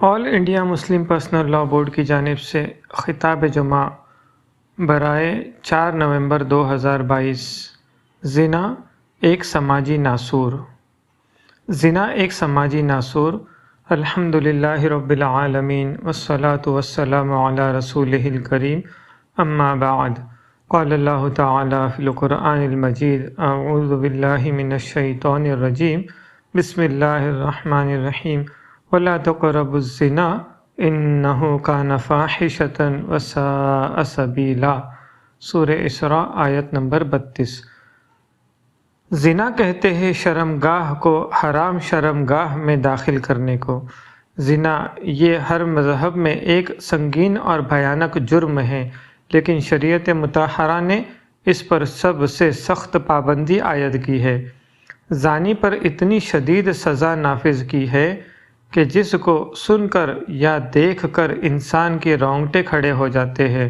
آل India Muslim Personal Law Board کی جانب سے خطاب جمعہ برائے 4 نومبر 2022۔ زنا ایک سماجی ناسور۔ زنا ایک سماجی ناسور۔ الحمدللہ رب العالمین والصلاة والسلام علی رسولہ الکریم، اما بعد۔ قال اللہ تعالی فی القرآن المجید، اعوذ باللہ من الشیطان الرجیم، بسم اللہ الرحمن الرحیم، وَلَا تَقْرَبُوا الزِّنَا إِنَّهُ كَانَ فَاحِشَةً وَسَاءَ سَبِيلًا۔ سورہ اسراء آیت نمبر 32۔ زنا کہتے ہیں شرمگاہ کو حرام شرمگاہ میں داخل کرنے کو۔ زنا یہ ہر مذہب میں ایک سنگین اور بھیانک جرم ہے، لیکن شریعت مطہرہ نے اس پر سب سے سخت پابندی عائد کی ہے۔ زانی پر اتنی شدید سزا نافذ کی ہے کہ جس کو سن کر یا دیکھ کر انسان کے رونگٹے کھڑے ہو جاتے ہیں۔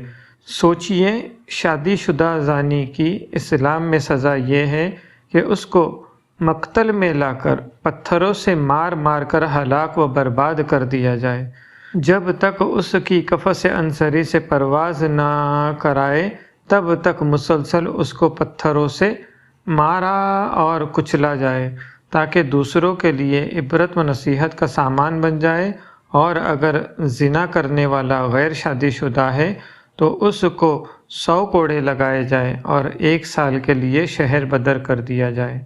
سوچئے، شادی شدہ زانی کی اسلام میں سزا یہ ہے کہ اس کو مقتل میں لا کر پتھروں سے مار مار کر ہلاک و برباد کر دیا جائے۔ جب تک اس کی قفس انصری سے پرواز نہ کرائے تب تک مسلسل اس کو پتھروں سے مارا اور کچلا جائے، تاکہ دوسروں کے لیے عبرت و نصیحت کا سامان بن جائے، اور اگر زنا کرنے والا غیر شادی شدہ ہے تو اس کو 100 کوڑے لگائے جائیں اور 1 سال کے لیے شہر بدر کر دیا جائے۔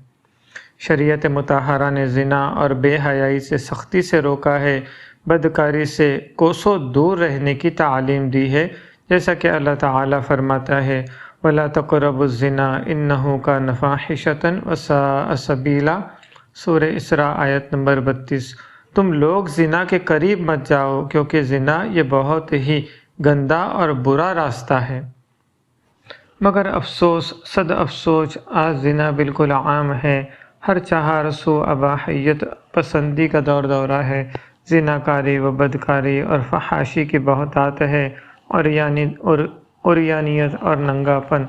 شریعت مطہرہ نے زنا اور بے حیائی سے سختی سے روکا ہے، بدکاری سے کوسوں دور رہنے کی تعلیم دی ہے، جیسا کہ اللہ تعالیٰ فرماتا ہے، وَلَا تَقْرَبُوا الزِّنَا إِنَّهُ كَانَ فَاحِشَةً وَسَاءَ سَبِيلًا۔ سورہ اسراء آیت نمبر 32۔ تم لوگ زنا کے قریب مت جاؤ، کیونکہ زنا یہ بہت ہی گندا اور برا راستہ ہے۔ مگر افسوس، صد افسوس، آج زنا بالکل عام ہے۔ ہر چہار سو اباحیت پسندی کا دورہ ہے۔ زنا کاری و بدکاری اور فحاشی کی بہتات ہے، عریانیت اور ننگاپن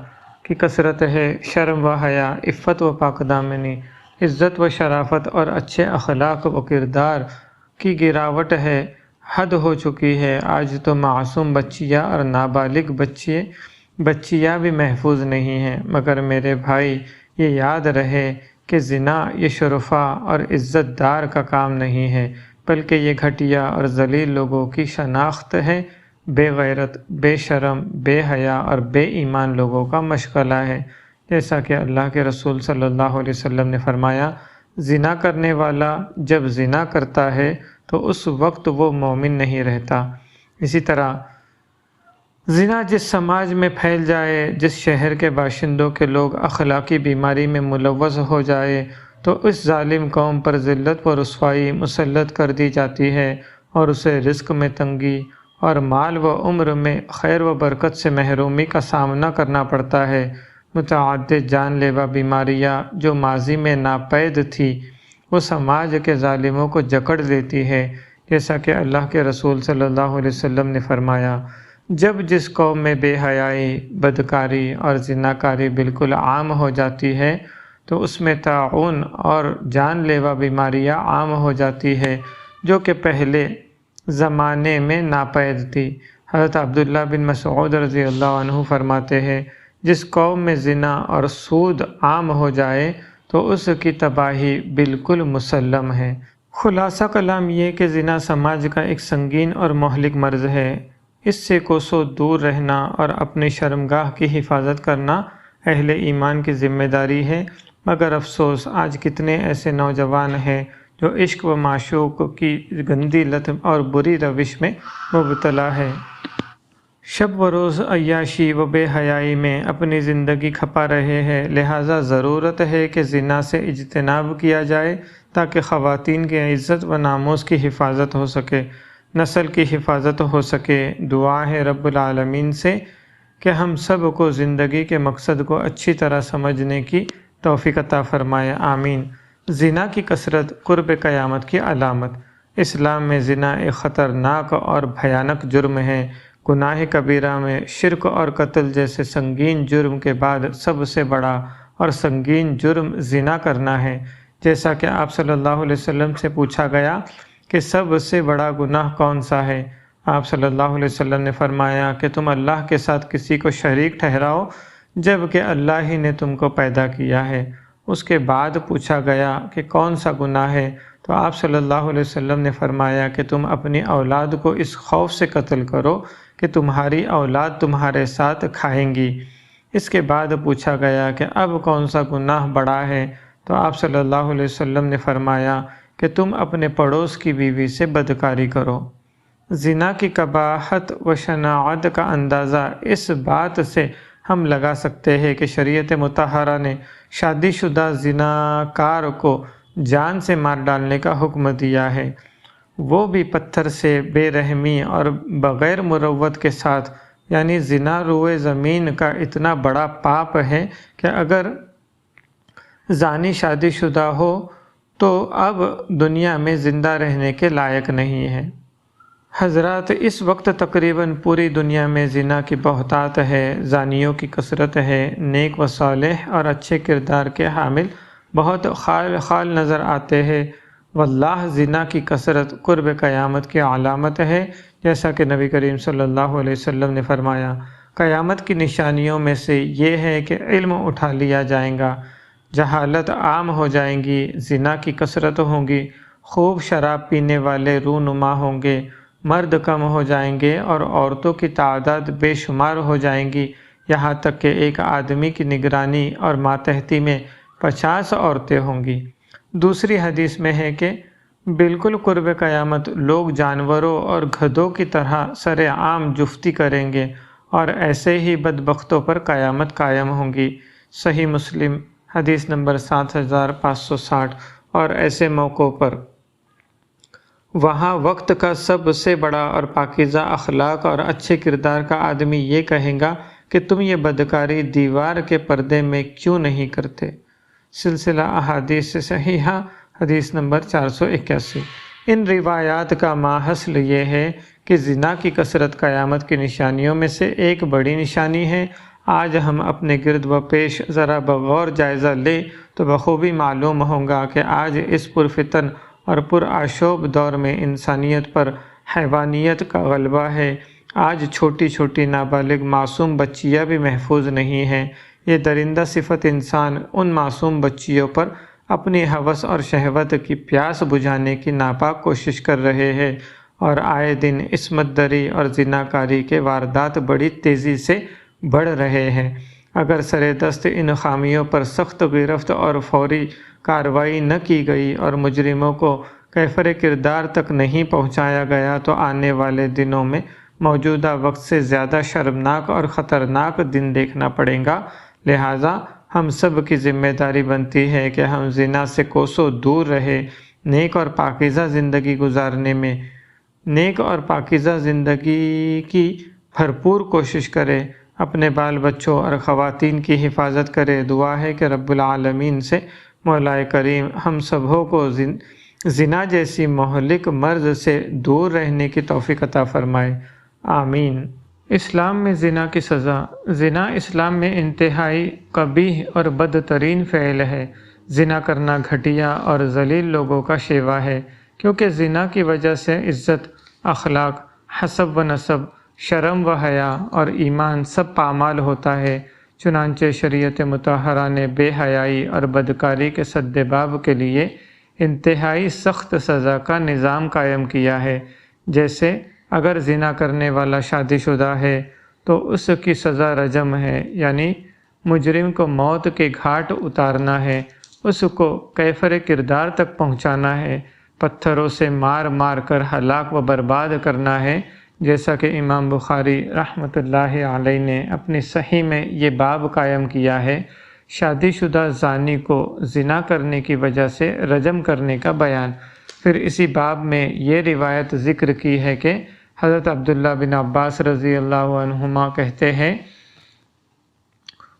کی کثرت ہے، شرم و حیا، عفت و پاک دامنی، عزت و شرافت اور اچھے اخلاق و کردار کی گراوٹ ہے، حد ہو چکی ہے۔ آج تو معصوم بچیاں اور نابالغ بچیاں بھی محفوظ نہیں ہیں۔ مگر میرے بھائی، یہ یاد رہے کہ زنا یہ شرفاء اور عزت دار کا کام نہیں ہے، بلکہ یہ گھٹیا اور ذلیل لوگوں کی شناخت ہے، بے غیرت، بے شرم، بے حیا اور بے ایمان لوگوں کا مشغلہ ہے۔ جیسا کہ اللہ کے رسول صلی اللہ علیہ وسلم نے فرمایا، زنا کرنے والا جب زنا کرتا ہے تو اس وقت وہ مومن نہیں رہتا۔ اسی طرح زنا جس سماج میں پھیل جائے، جس شہر کے باشندوں کے لوگ اخلاقی بیماری میں ملوث ہو جائے، تو اس ظالم قوم پر ذلت و رسوائی مسلط کر دی جاتی ہے، اور اسے رزق میں تنگی اور مال و عمر میں خیر و برکت سے محرومی کا سامنا کرنا پڑتا ہے۔ متعدد جان لیوا بیماریاں جو ماضی میں ناپید تھی، وہ سماج کے ظالموں کو جکڑ لیتی ہے، جیسا کہ اللہ کے رسول صلی اللہ علیہ وسلم نے فرمایا، جب جس قوم میں بے حیائی، بدکاری اور زناکاری بالکل عام ہو جاتی ہے تو اس میں طاعون اور جان لیوا بیماریاں عام ہو جاتی ہے، جو کہ پہلے زمانے میں ناپید تھی۔ حضرت عبداللہ بن مسعود رضی اللہ عنہ فرماتے ہیں، جس قوم میں زنا اور سود عام ہو جائے تو اس کی تباہی بالکل مسلم ہے۔ خلاصہ کلام یہ کہ زنا سماج کا ایک سنگین اور مہلک مرض ہے۔ اس سے کوسوں دور رہنا اور اپنی شرمگاہ کی حفاظت کرنا اہل ایمان کی ذمہ داری ہے، مگر افسوس آج کتنے ایسے نوجوان ہیں جو عشق و معشوق کی گندی لت اور بری روش میں مبتلا ہے۔ شب و روز عیاشی و بے حیائی میں اپنی زندگی کھپا رہے ہیں، لہٰذا ضرورت ہے کہ زنا سے اجتناب کیا جائے تاکہ خواتین کی عزت و ناموس کی حفاظت ہو سکے، نسل کی حفاظت ہو سکے۔ دعا ہے رب العالمین سے کہ ہم سب کو زندگی کے مقصد کو اچھی طرح سمجھنے کی توفیق عطا فرمائے، آمین۔ زنا کی کثرت قرب قیامت کی علامت۔ اسلام میں زنا ایک خطرناک اور بھیانک جرم ہے۔ گناہ کبیرہ میں شرک اور قتل جیسے سنگین جرم کے بعد سب سے بڑا اور سنگین جرم زنا کرنا ہے۔ جیسا کہ آپ صلی اللہ علیہ وسلم سے پوچھا گیا کہ سب سے بڑا گناہ کون سا ہے؟ آپ صلی اللہ علیہ وسلم نے فرمایا کہ تم اللہ کے ساتھ کسی کو شریک ٹھہراؤ جب کہ اللہ ہی نے تم کو پیدا کیا ہے۔ اس کے بعد پوچھا گیا کہ کون سا گناہ ہے؟ تو آپ صلی اللہ علیہ وسلم نے فرمایا کہ تم اپنی اولاد کو اس خوف سے قتل کرو کہ تمہاری اولاد تمہارے ساتھ کھائیں گی۔ اس کے بعد پوچھا گیا کہ اب کون سا گناہ بڑا ہے؟ تو آپ صلی اللہ علیہ وسلم نے فرمایا کہ تم اپنے پڑوس کی بیوی سے بدکاری کرو۔ زنا کی قباحت و شناعت کا اندازہ اس بات سے ہم لگا سکتے ہیں کہ شریعت مطہرہ نے شادی شدہ زناکار کو جان سے مار ڈالنے کا حکم دیا ہے، وہ بھی پتھر سے بے رحمی اور بغیر مروت کے ساتھ، یعنی زنا روئے زمین کا اتنا بڑا پاپ ہے کہ اگر زانی شادی شدہ ہو تو اب دنیا میں زندہ رہنے کے لائق نہیں ہے۔ حضرات، اس وقت تقریباً پوری دنیا میں زنا کی بہتات ہے، زانیوں کی کثرت ہے، نیک و صالح اور اچھے کردار کے حامل بہت خال خال نظر آتے ہیں۔ واللہ زنا کی کثرت قرب قیامت کی علامت ہے، جیسا کہ نبی کریم صلی اللہ علیہ وسلم نے فرمایا، قیامت کی نشانیوں میں سے یہ ہے کہ علم اٹھا لیا جائے گا، جہالت عام ہو جائیں گی، زنا کی کثرت ہوگی، خوب شراب پینے والے رونما ہوں گے، مرد کم ہو جائیں گے اور عورتوں کی تعداد بے شمار ہو جائیں گی، یہاں تک کہ ایک آدمی کی نگرانی اور ماتحتی میں 50 عورتیں ہوں گی۔ دوسری حدیث میں ہے کہ بالکل قرب قیامت لوگ جانوروں اور گدھوں کی طرح سر عام جفتی کریں گے اور ایسے ہی بدبختوں پر قیامت قائم ہوں گی۔ صحیح مسلم حدیث نمبر 7560۔ اور ایسے موقعوں پر وہاں وقت کا سب سے بڑا اور پاکیزہ اخلاق اور اچھے کردار کا آدمی یہ کہے گا کہ تم یہ بدکاری دیوار کے پردے میں کیوں نہیں کرتے؟ سلسلہ احادیث صحیحہ حدیث نمبر 481۔ ان روایات کا ماحصل یہ ہے کہ زنا کی کثرت قیامت کی نشانیوں میں سے ایک بڑی نشانی ہے۔ آج ہم اپنے گرد و پیش ذرا بغور جائزہ لیں تو بخوبی معلوم ہوگا کہ آج اس پرفتن اور پرآشوب دور میں انسانیت پر حیوانیت کا غلبہ ہے۔ آج چھوٹی چھوٹی نابالغ معصوم بچیاں بھی محفوظ نہیں ہیں۔ یہ درندہ صفت انسان ان معصوم بچیوں پر اپنی ہوس اور شہوت کی پیاس بجھانے کی ناپاک کوشش کر رہے ہیں، اور آئے دن عصمت دری اور زناکاری کے واردات بڑی تیزی سے بڑھ رہے ہیں۔ اگر سر دست ان خامیوں پر سخت گرفت اور فوری کارروائی نہ کی گئی اور مجرموں کو کیفر کردار تک نہیں پہنچایا گیا تو آنے والے دنوں میں موجودہ وقت سے زیادہ شرمناک اور خطرناک دن دیکھنا پڑے گا۔ لہٰذا ہم سب کی ذمہ داری بنتی ہے کہ ہم زنا سے کوسوں دور رہے، نیک اور پاکیزہ زندگی گزارنے میں نیک اور پاکیزہ زندگی کی بھرپور کوشش کرے، اپنے بال بچوں اور خواتین کی حفاظت کرے۔ دعا ہے کہ رب العالمین سے مولا کریم ہم سبھوں کو زنا جیسی مہلک مرض سے دور رہنے کی توفیق عطا فرمائے، آمین۔ اسلام میں زنا کی سزا۔ زنا اسلام میں انتہائی قبیح اور بدترین فعل ہے۔ زنا کرنا گھٹیا اور ذلیل لوگوں کا شیوا ہے، کیونکہ زنا کی وجہ سے عزت، اخلاق، حسب و نسب، شرم و حیا اور ایمان سب پامال ہوتا ہے۔ چنانچہ شریعت مطہرہ نے بے حیائی اور بدکاری کے سدباب کے لیے انتہائی سخت سزا کا نظام قائم کیا ہے۔ جیسے اگر زنا کرنے والا شادی شدہ ہے تو اس کی سزا رجم ہے، یعنی مجرم کو موت کے گھاٹ اتارنا ہے، اس کو کیفر کردار تک پہنچانا ہے، پتھروں سے مار مار کر ہلاک و برباد کرنا ہے، جیسا کہ امام بخاری رحمۃ اللہ علیہ نے اپنی صحیح میں یہ باب قائم کیا ہے، شادی شدہ زانی کو زنا کرنے کی وجہ سے رجم کرنے کا بیان۔ پھر اسی باب میں یہ روایت ذکر کی ہے کہ حضرت عبداللہ بن عباس رضی اللہ عنہما کہتے ہیں،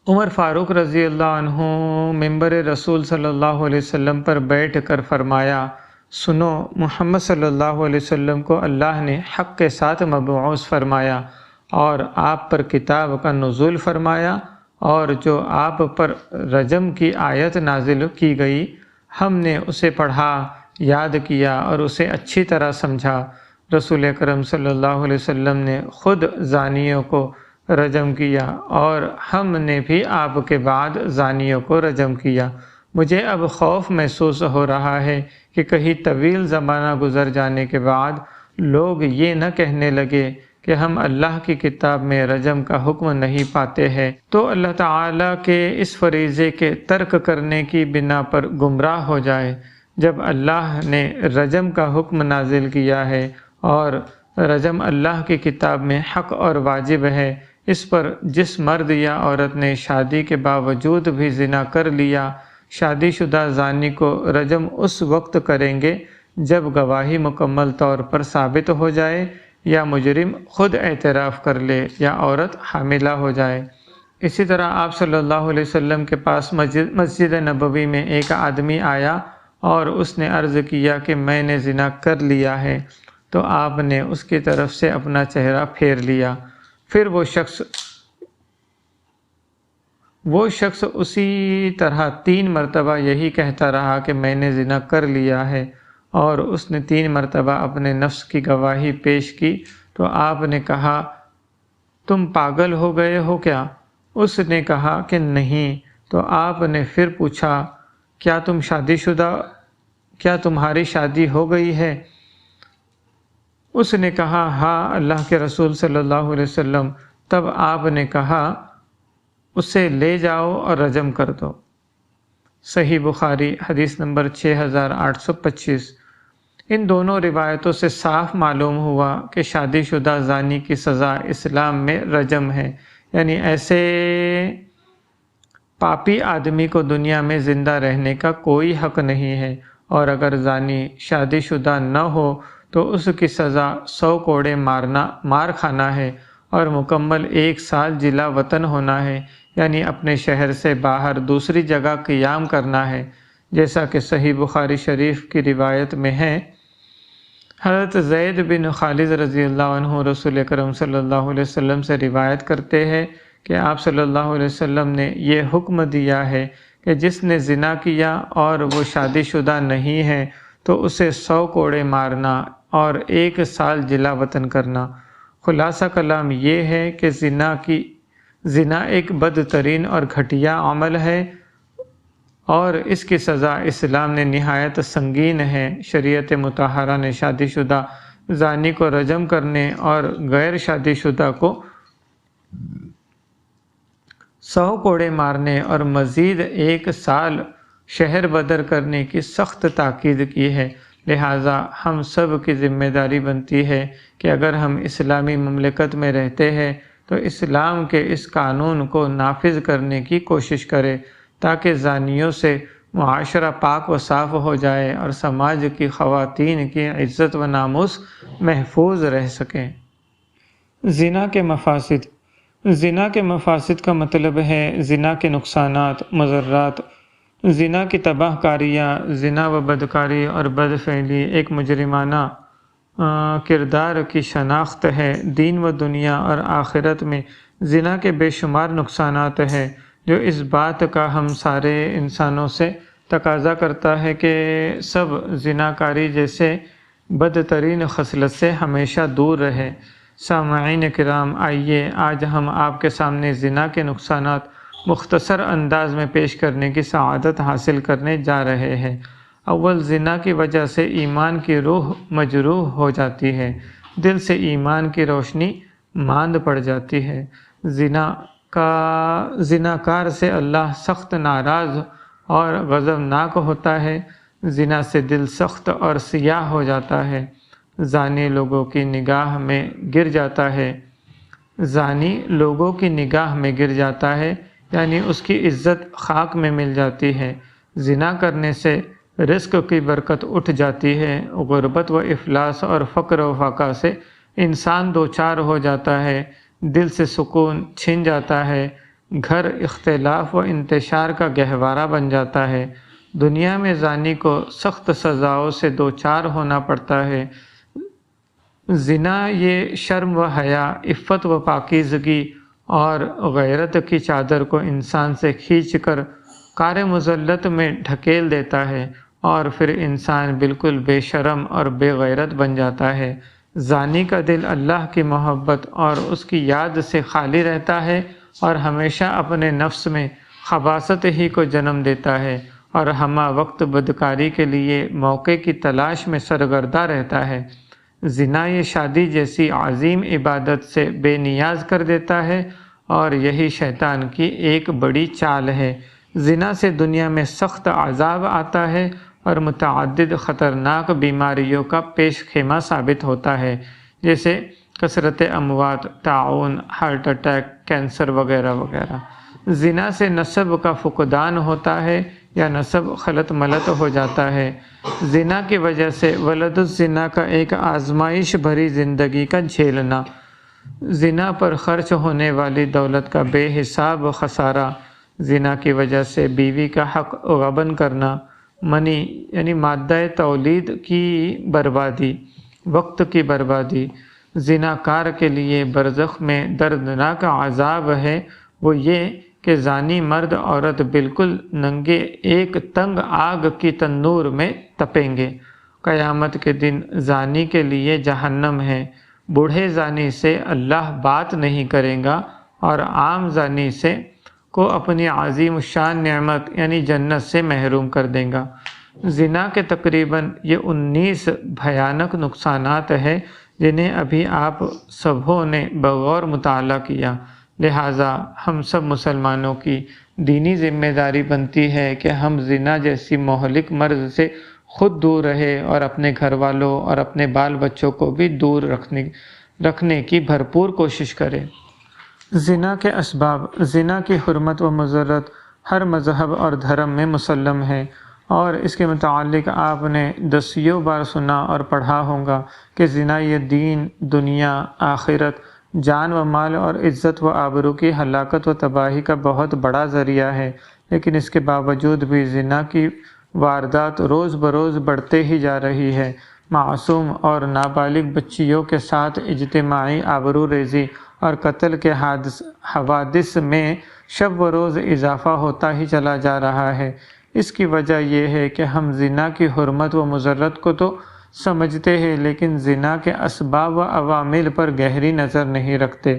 عمر فاروق رضی اللہ عنہ منبر رسول صلی اللہ علیہ وسلم پر بیٹھ کر فرمایا، سنو، محمد صلی اللہ علیہ وسلم کو اللہ نے حق کے ساتھ مبعوث فرمایا اور آپ پر کتاب کا نزول فرمایا، اور جو آپ پر رجم کی آیت نازل کی گئی ہم نے اسے پڑھا، یاد کیا اور اسے اچھی طرح سمجھا۔ رسول اکرم صلی اللہ علیہ وسلم نے خود زانیوں کو رجم کیا اور ہم نے بھی آپ کے بعد زانیوں کو رجم کیا۔ مجھے اب خوف محسوس ہو رہا ہے کہ کہیں طویل زمانہ گزر جانے کے بعد لوگ یہ نہ کہنے لگے کہ ہم اللہ کی کتاب میں رجم کا حکم نہیں پاتے ہیں، تو اللہ تعالیٰ کے اس فریضے کے ترک کرنے کی بنا پر گمراہ ہو جائے۔ جب اللہ نے رجم کا حکم نازل کیا ہے اور رجم اللہ کی کتاب میں حق اور واجب ہے، اس پر جس مرد یا عورت نے شادی کے باوجود بھی زنا کر لیا، شادی شدہ زانی کو رجم اس وقت کریں گے جب گواہی مکمل طور پر ثابت ہو جائے، یا مجرم خود اعتراف کر لے، یا عورت حاملہ ہو جائے۔ اسی طرح آپ صلی اللہ علیہ وسلم کے پاس مسجد نبوی میں ایک آدمی آیا اور اس نے عرض کیا کہ میں نے زنا کر لیا ہے، تو آپ نے اس کی طرف سے اپنا چہرہ پھیر لیا۔ پھر وہ شخص اسی طرح 3 مرتبہ یہی کہتا رہا کہ میں نے زنا کر لیا ہے، اور اس نے 3 مرتبہ اپنے نفس کی گواہی پیش کی۔ تو آپ نے کہا تم پاگل ہو گئے ہو کیا؟ اس نے کہا کہ نہیں۔ تو آپ نے پھر پوچھا کیا تمہاری شادی ہو گئی ہے؟ اس نے کہا ہاں اللہ کے رسول صلی اللہ علیہ وسلم۔ تب آپ نے کہا اسے لے جاؤ اور رجم کر دو۔ صحیح بخاری حدیث نمبر 6825۔ ان دونوں روایتوں سے صاف معلوم ہوا کہ شادی شدہ زانی کی سزا اسلام میں رجم ہے، یعنی ایسے پاپی آدمی کو دنیا میں زندہ رہنے کا کوئی حق نہیں ہے، اور اگر زانی شادی شدہ نہ ہو تو اس کی سزا 100 کوڑے مار کھانا ہے اور مکمل 1 سال جلا وطن ہونا ہے، یعنی اپنے شہر سے باہر دوسری جگہ قیام کرنا ہے، جیسا کہ صحیح بخاری شریف کی روایت میں ہے۔ حضرت زید بن خالد رضی اللہ عنہ رسول اکرم صلی اللہ علیہ وسلم سے روایت کرتے ہیں کہ آپ صلی اللہ علیہ وسلم نے یہ حکم دیا ہے کہ جس نے زنا کیا اور وہ شادی شدہ نہیں ہے تو اسے 100 کوڑے مارنا اور 1 سال جلا وطن کرنا۔ خلاصہ کلام یہ ہے کہ زنا ایک بدترین اور گھٹیا عمل ہے اور اس کی سزا اسلام نے نہایت سنگین ہے۔ شریعت مطہرہ نے شادی شدہ زانی کو رجم کرنے اور غیر شادی شدہ کو 100 کوڑے مارنے اور مزید 1 سال شہر بدر کرنے کی سخت تاکید کی ہے۔ لہٰذا ہم سب کی ذمہ داری بنتی ہے کہ اگر ہم اسلامی مملکت میں رہتے ہیں تو اسلام کے اس قانون کو نافذ کرنے کی کوشش کرے تاکہ زانیوں سے معاشرہ پاک و صاف ہو جائے اور سماج کی خواتین کی عزت و ناموس محفوظ رہ سکیں۔ زنا کے مفاسد۔ زنا کے مفاسد کا مطلب ہے زنا کے نقصانات، مضرات۔ زنا کی تباہ کاریاں، زنا و بدکاری اور بدفعلی ایک مجرمانہ کردار کی شناخت ہے۔ دین و دنیا اور آخرت میں زنا کے بے شمار نقصانات ہیں، جو اس بات کا ہم سارے انسانوں سے تقاضا کرتا ہے کہ سب زناکاری جیسے بدترین خصلت سے ہمیشہ دور رہے۔ سامعین کرام، آئیے آج ہم آپ کے سامنے زنا کے نقصانات مختصر انداز میں پیش کرنے کی سعادت حاصل کرنے جا رہے ہیں۔ اول، زنا کی وجہ سے ایمان کی روح مجروح ہو جاتی ہے، دل سے ایمان کی روشنی ماند پڑ جاتی ہے۔ زناکار سے اللہ سخت ناراض اور غضبناک ہوتا ہے۔ زنا سے دل سخت اور سیاہ ہو جاتا ہے۔ زانی لوگوں کی نگاہ میں گر جاتا ہے، یعنی اس کی عزت خاک میں مل جاتی ہے۔ زنا کرنے سے رزق کی برکت اٹھ جاتی ہے۔ غربت و افلاس اور فقر و فاقہ سے انسان دوچار ہو جاتا ہے، دل سے سکون چھن جاتا ہے، گھر اختلاف و انتشار کا گہوارہ بن جاتا ہے۔ دنیا میں زانی کو سخت سزاؤں سے دوچار ہونا پڑتا ہے۔ زنا یہ شرم و حیا، عفت و پاکیزگی اور غیرت کی چادر کو انسان سے کھینچ کر قعر مذلت میں ڈھکیل دیتا ہے اور پھر انسان بالکل بے شرم اور بے غیرت بن جاتا ہے۔ زانی کا دل اللہ کی محبت اور اس کی یاد سے خالی رہتا ہے اور ہمیشہ اپنے نفس میں خباثت ہی کو جنم دیتا ہے اور ہمہ وقت بدکاری کے لیے موقع کی تلاش میں سرگردہ رہتا ہے۔ زنا یہ شادی جیسی عظیم عبادت سے بے نیاز کر دیتا ہے اور یہی شیطان کی ایک بڑی چال ہے۔ زنا سے دنیا میں سخت عذاب آتا ہے اور متعدد خطرناک بیماریوں کا پیش خیمہ ثابت ہوتا ہے، جیسے کثرت اموات، طاعون، ہارٹ اٹیک، کینسر وغیرہ وغیرہ۔ زنا سے نسب کا فقدان ہوتا ہے یا نسب خلط ملط ہو جاتا ہے۔ زنا کی وجہ سے ولد الزنا کا ایک آزمائش بھری زندگی کا جھیلنا، زنا پر خرچ ہونے والی دولت کا بے حساب خسارہ، زنا کی وجہ سے بیوی کا حق غبن کرنا، منی یعنی مادہ تولید کی بربادی، وقت کی بربادی۔ زنا کار کے لیے برزخ میں دردناک عذاب ہے، وہ یہ کہ زانی مرد عورت بالکل ننگے ایک تنگ آگ کی تنور میں تپیں گے۔ قیامت کے دن زانی کے لیے جہنم ہے۔ بوڑھے زانی سے اللہ بات نہیں کرے گا اور عام زانی سے کو اپنی عظیم الشان نعمت یعنی جنت سے محروم کر دے گا۔ زنا کے تقریباً یہ 19 بھیانک نقصانات ہیں جنہیں ابھی آپ سبھوں نے بغور مطالعہ کیا، لہٰذا ہم سب مسلمانوں کی دینی ذمہ داری بنتی ہے کہ ہم زنا جیسی مہلک مرض سے خود دور رہے اور اپنے گھر والوں اور اپنے بال بچوں کو بھی دور رکھنے کی بھرپور کوشش کریں۔ زنا کے اسباب۔ زنا کی حرمت و مضرت ہر مذہب اور دھرم میں مسلم ہے اور اس کے متعلق آپ نے دسیوں بار سنا اور پڑھا ہوگا کہ زنا یہ دین، دنیا، آخرت، جان و مال اور عزت و آبرو کی ہلاکت و تباہی کا بہت بڑا ذریعہ ہے، لیکن اس کے باوجود بھی زنا کی واردات روز بروز بڑھتے ہی جا رہی ہے۔ معصوم اور نابالغ بچیوں کے ساتھ اجتماعی آبرو ریزی اور قتل کے حوادث میں شب و روز اضافہ ہوتا ہی چلا جا رہا ہے۔ اس کی وجہ یہ ہے کہ ہم زنا کی حرمت و مضرت کو تو سمجھتے ہیں لیکن زنا کے اسباب و عوامل پر گہری نظر نہیں رکھتے،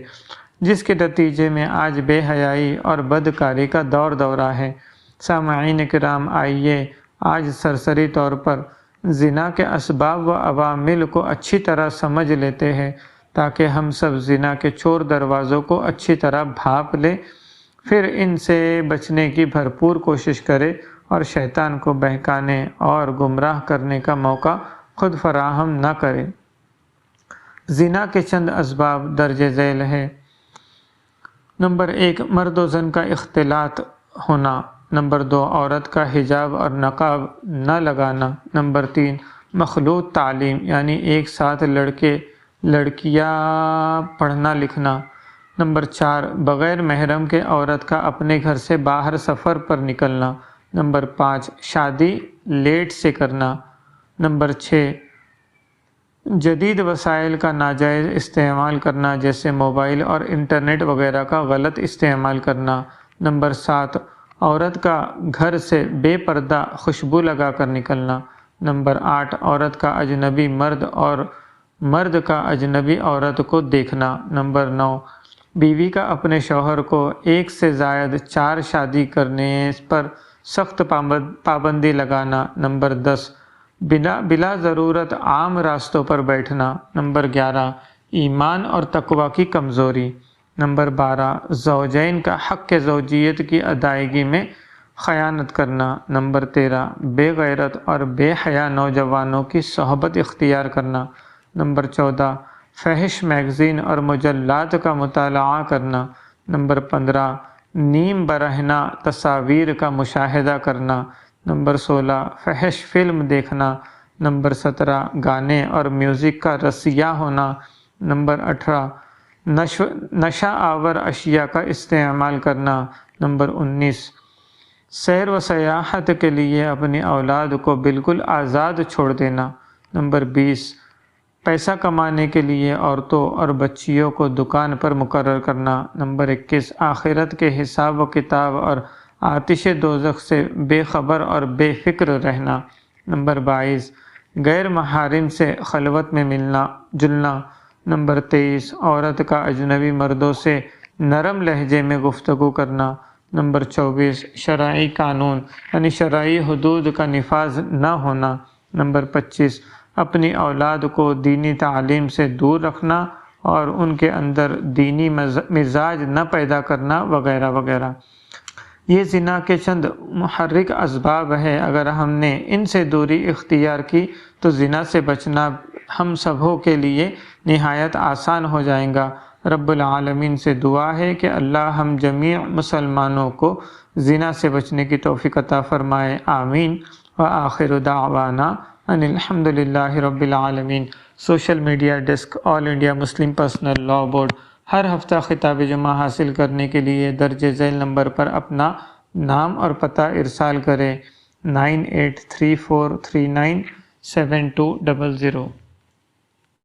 جس کے نتیجے میں آج بے حیائی اور بدکاری کا دور دورہ ہے۔ سامعین کرام، آئیے آج سرسری طور پر زنا کے اسباب و عوامل کو اچھی طرح سمجھ لیتے ہیں تاکہ ہم سب زنا کے چور دروازوں کو اچھی طرح بھانپ لیں، پھر ان سے بچنے کی بھرپور کوشش کریں اور شیطان کو بہکانے اور گمراہ کرنے کا موقع خود فراہم نہ کریں۔ زنا کے چند اسباب درج ذیل ہیں۔ نمبر 1، مرد و زن کا اختلاط ہونا۔ نمبر 2، عورت کا حجاب اور نقاب نہ لگانا۔ نمبر 3، مخلوط تعلیم یعنی ایک ساتھ لڑکے لڑکیاں پڑھنا لکھنا۔ نمبر 4، بغیر محرم کے عورت کا اپنے گھر سے باہر سفر پر نکلنا۔ نمبر 5، شادی لیٹ سے کرنا۔ نمبر 6، جدید وسائل کا ناجائز استعمال کرنا جیسے موبائل اور انٹرنیٹ وغیرہ کا غلط استعمال کرنا۔ نمبر 7، عورت کا گھر سے بے پردہ خوشبو لگا کر نکلنا۔ نمبر 8، عورت کا اجنبی مرد اور مرد کا اجنبی عورت کو دیکھنا۔ نمبر 9، بیوی کا اپنے شوہر کو ایک سے زائد 4 شادی کرنے پر سخت پابندی لگانا۔ نمبر 10، بلا ضرورت عام راستوں پر بیٹھنا۔ نمبر 11، ایمان اور تقوی کی کمزوری۔ نمبر 12، زوجین کا حق زوجیت کی ادائیگی میں خیانت کرنا۔ نمبر 13، بے غیرت اور بے حیا نوجوانوں کی صحبت اختیار کرنا۔ نمبر 14، فحش میگزین اور مجلات کا مطالعہ کرنا۔ نمبر 15، نیم برہنہ تصاویر کا مشاہدہ کرنا۔ نمبر 16، فحش فلم دیکھنا۔ نمبر 17، گانے اور میوزک کا رسیہ ہونا۔ نمبر 18، نشہ آور اشیاء کا استعمال کرنا۔ نمبر 19، سیر و سیاحت کے لیے اپنی اولاد کو بالکل آزاد چھوڑ دینا۔ نمبر 20، پیسہ کمانے کے لیے عورتوں اور بچیوں کو دکان پر مقرر کرنا۔ نمبر 21، آخرت کے حساب و کتاب اور آتش دوزخ سے بے خبر اور بے فکر رہنا۔ نمبر 22 غیر محارم سے خلوت میں ملنا جلنا۔ نمبر 23 عورت کا اجنبی مردوں سے نرم لہجے میں گفتگو کرنا۔ نمبر 24 شرعی قانون یعنی شرعی حدود کا نفاذ نہ ہونا۔ نمبر 25 اپنی اولاد کو دینی تعلیم سے دور رکھنا اور ان کے اندر دینی مزاج نہ پیدا کرنا وغیرہ وغیرہ۔ یہ زنا کے چند محرک اسباب ہے، اگر ہم نے ان سے دوری اختیار کی تو زنا سے بچنا ہم سبھوں کے لیے نہایت آسان ہو جائے گا۔ رب العالمین سے دعا ہے کہ اللہ ہم جمیع مسلمانوں کو زنا سے بچنے کی توفیق عطا فرمائے، آمین۔ وآخر دعوانا ان الحمد للہ رب العالمین۔ Social media desk, All India Muslim Personal Law Board. ہر ہفتہ خطاب جمعہ حاصل کرنے کے لیے درج ذیل نمبر پر اپنا نام اور پتہ ارسال کریں 9834397200۔